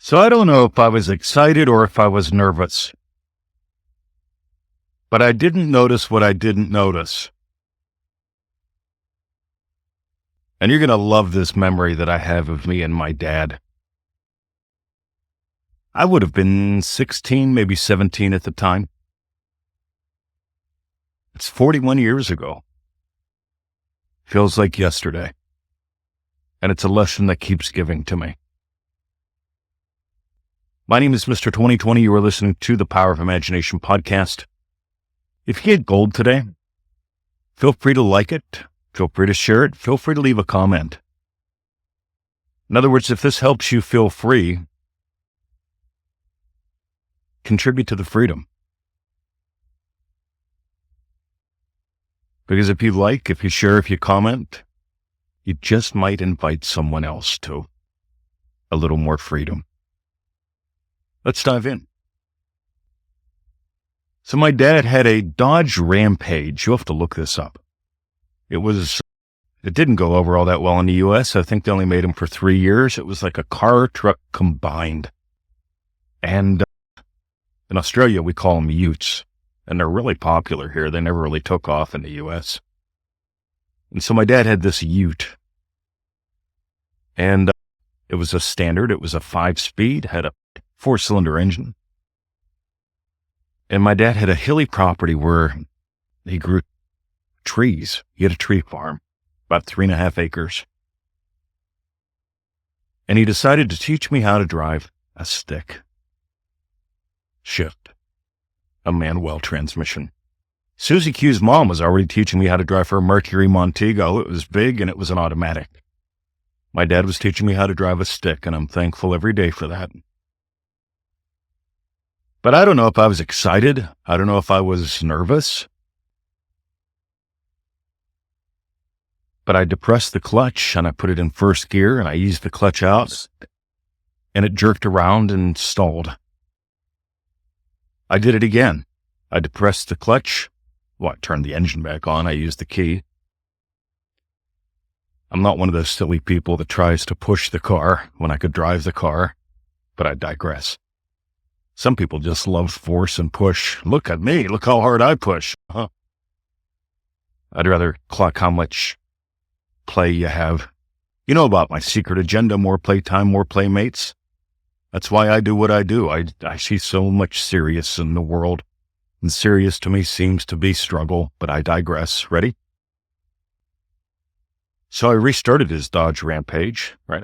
So I don't know if I was excited or if I was nervous, but I didn't notice what I didn't notice. And you're going to love this memory that I have of me and my dad. I would have been 16, maybe 17 at the time. It's 41 years ago. Feels like yesterday. And it's a lesson that keeps giving to me. My name is Mr. 2020. You are listening to the Power of Imagination podcast. If you get gold today, feel free to like it. Feel free to share it. Feel free to leave a comment. In other words, if this helps you feel free, contribute to the freedom. Because if you like, if you share, if you comment, you just might invite someone else to a little more freedom. Let's dive in. So my dad had a Dodge Rampage. You'll have to look this up. It didn't go over all that well in the U.S. I think they only made them for 3 years. It was like a car truck combined. And in Australia, we call them utes. And they're really popular here. They never really took off in the U.S. And so my dad had this ute. And it was a standard. It was a 5-speed, had a 4-cylinder engine. And my dad had a hilly property where he grew trees. He had a tree farm, about 3.5 acres. And he decided to teach me how to drive a stick shift, a manual transmission. Susie Q's mom was already teaching me how to drive her Mercury Montego. It was big and it was an automatic. My dad was teaching me how to drive a stick, and I'm thankful every day for that. But I don't know if I was excited. I don't know if I was nervous. But I depressed the clutch and I put it in first gear and I eased the clutch out and it jerked around and stalled. I did it again. I depressed the clutch. Well, I turned the engine back on. I used the key. I'm not one of those silly people that tries to push the car when I could drive the car, but I digress. Some people just love force and push. Look at me. Look how hard I push. I'd rather clock how much play you have. You know about my secret agenda: more playtime, more playmates. That's why I do what I do. I see so much serious in the world, and serious to me seems to be struggle, but I digress. Ready? So I restarted his Dodge Rampage, right?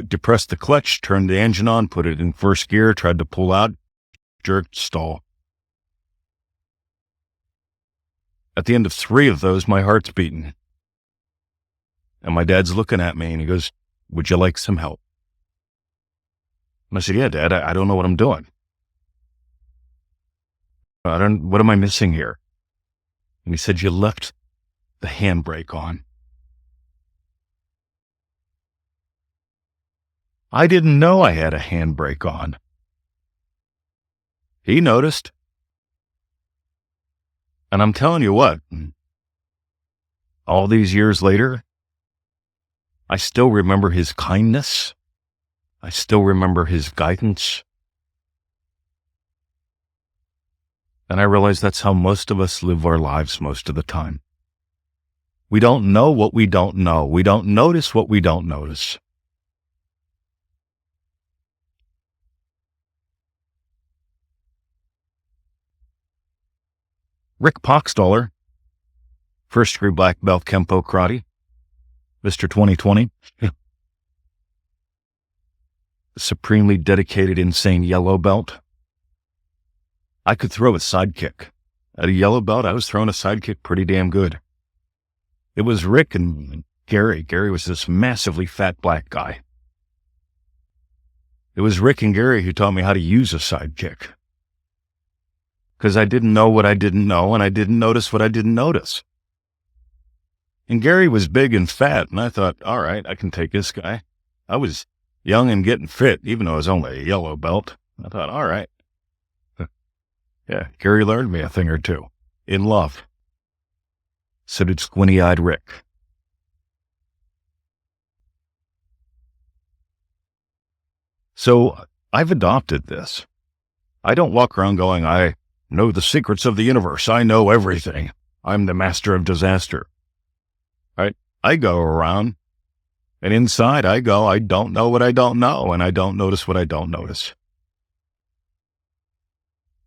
Depressed the clutch, turned the engine on, put it in first gear, tried to pull out, jerked, stall. At the end of 3 of those, my heart's beating. And my dad's looking at me and he goes, "Would you like some help?" And I said, "Yeah, Dad, I don't know what I'm doing. What am I missing here?" And he said, "You left the handbrake on." I didn't know I had a handbrake on. He noticed. And I'm telling you what, all these years later, I still remember his kindness. I still remember his guidance. And I realize that's how most of us live our lives most of the time. We don't know what we don't know. We don't notice what we don't notice. Rick Poxtaller, first degree black belt Kempo karate, Mr. 2020, supremely dedicated, insane yellow belt. I could throw a sidekick. At a yellow belt, I was throwing a sidekick pretty damn good. It was Rick and Gary. Gary was this massively fat black guy. It was Rick and Gary who taught me how to use a sidekick. Because I didn't know what I didn't know, and I didn't notice what I didn't notice. And Gary was big and fat, and I thought, all right, I can take this guy. I was young and getting fit, even though I was only a yellow belt. I thought, all right. Yeah, Gary learned me a thing or two. In love. So did squinty-eyed Rick. So I've adopted this. I don't walk around going, I know the secrets of the universe. I know everything. I'm the master of disaster. Right? I go around, and inside I go, I don't know what I don't know, and I don't notice what I don't notice.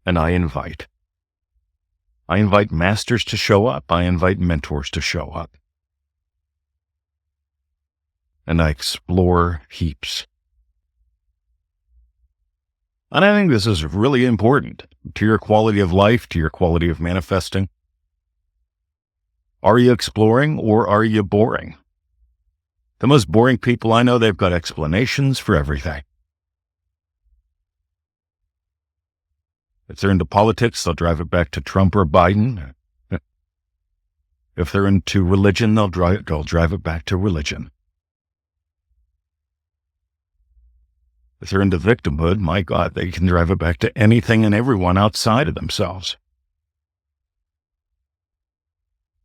And I invite. I invite masters to show up. I invite mentors to show up. And I explore heaps. And I think this is really important to your quality of life, to your quality of manifesting. Are you exploring or are you boring? The most boring people I know, they've got explanations for everything. If they're into politics, they'll drive it back to Trump or Biden. If they're into religion, they'll drive it back to religion. If they're into victimhood, my God, they can drive it back to anything and everyone outside of themselves.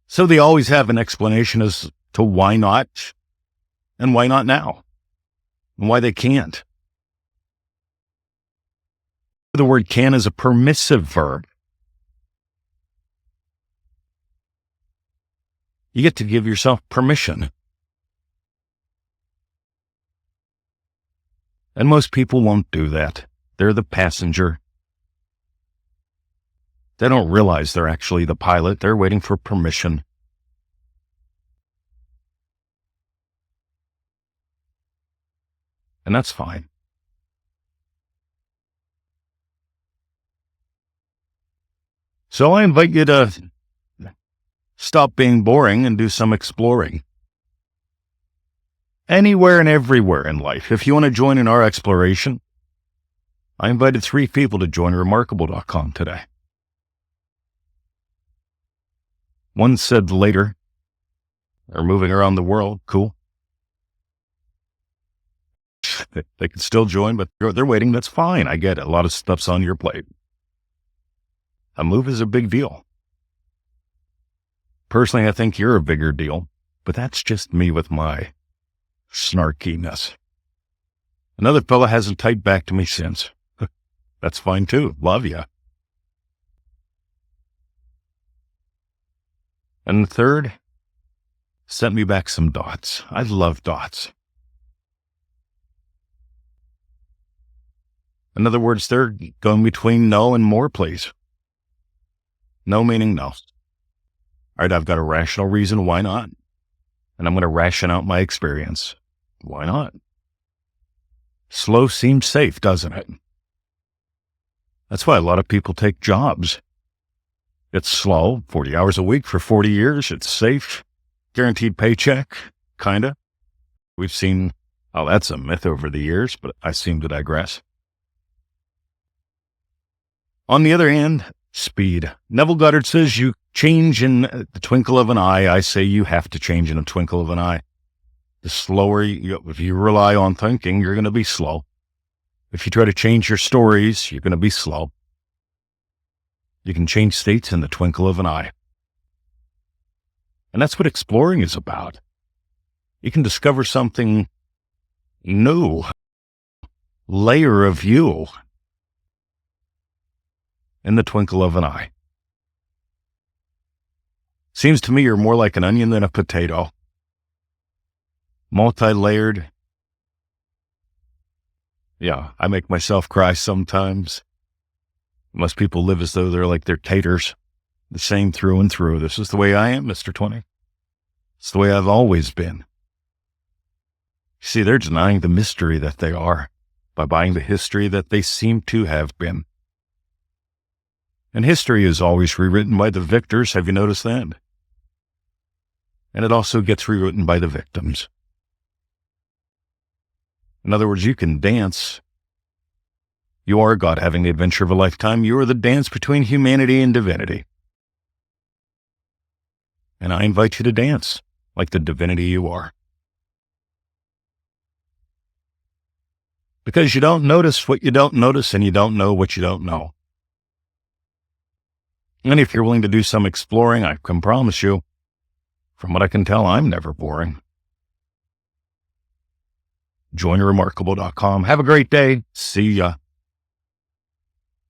So they always have an explanation as to why not and why not now, and why they can't. The word can is a permissive verb. You get to give yourself permission. And most people won't do that. They're the passenger. They don't realize they're actually the pilot. They're waiting for permission. And that's fine. So I invite you to stop being boring and do some exploring. Anywhere and everywhere in life. If you want to join in our exploration, I invited 3 people to join Remarkable.com today. One said later, they're moving around the world. Cool. They can still join, but they're waiting. That's fine. I get it. A lot of stuff's on your plate. A move is a big deal. Personally, I think you're a bigger deal, but that's just me with my snarkiness. Another fella hasn't typed back to me since. That's fine too. Love ya. And the third sent me back some dots. I love dots. In other words, they're going between no and more, please. No meaning no. All right, I've got a rational reason why not. And I'm going to ration out my experience. Why not? Slow seems safe, doesn't it? That's why a lot of people take jobs. It's slow, 40 hours a week for 40 years. It's safe, guaranteed paycheck, kinda. We've seen, oh, that's a myth over the years, but I seem to digress. On the other hand, speed. Neville Goddard says you change in the twinkle of an eye. I say you have to change in a twinkle of an eye. The slower if you rely on thinking, you're going to be slow. If you try to change your stories, you're going to be slow. You can change states in the twinkle of an eye. And that's what exploring is about. You can discover something new, layer of you, in the twinkle of an eye. Seems to me you're more like an onion than a potato. Multi-layered. Yeah, I make myself cry sometimes. Most people live as though they're taters, the same through and through. This is the way I am, Mr. 20. It's the way I've always been. See, they're denying the mystery that they are by buying the history that they seem to have been. And history is always rewritten by the victors. Have you noticed that? And it also gets rewritten by the victims. In other words, you can dance. You are God having the adventure of a lifetime. You are the dance between humanity and divinity. And I invite you to dance like the divinity you are. Because you don't notice what you don't notice, and you don't know what you don't know. And if you're willing to do some exploring, I can promise you, from what I can tell, I'm never boring. joinremarkable.com. Have a great day. See ya.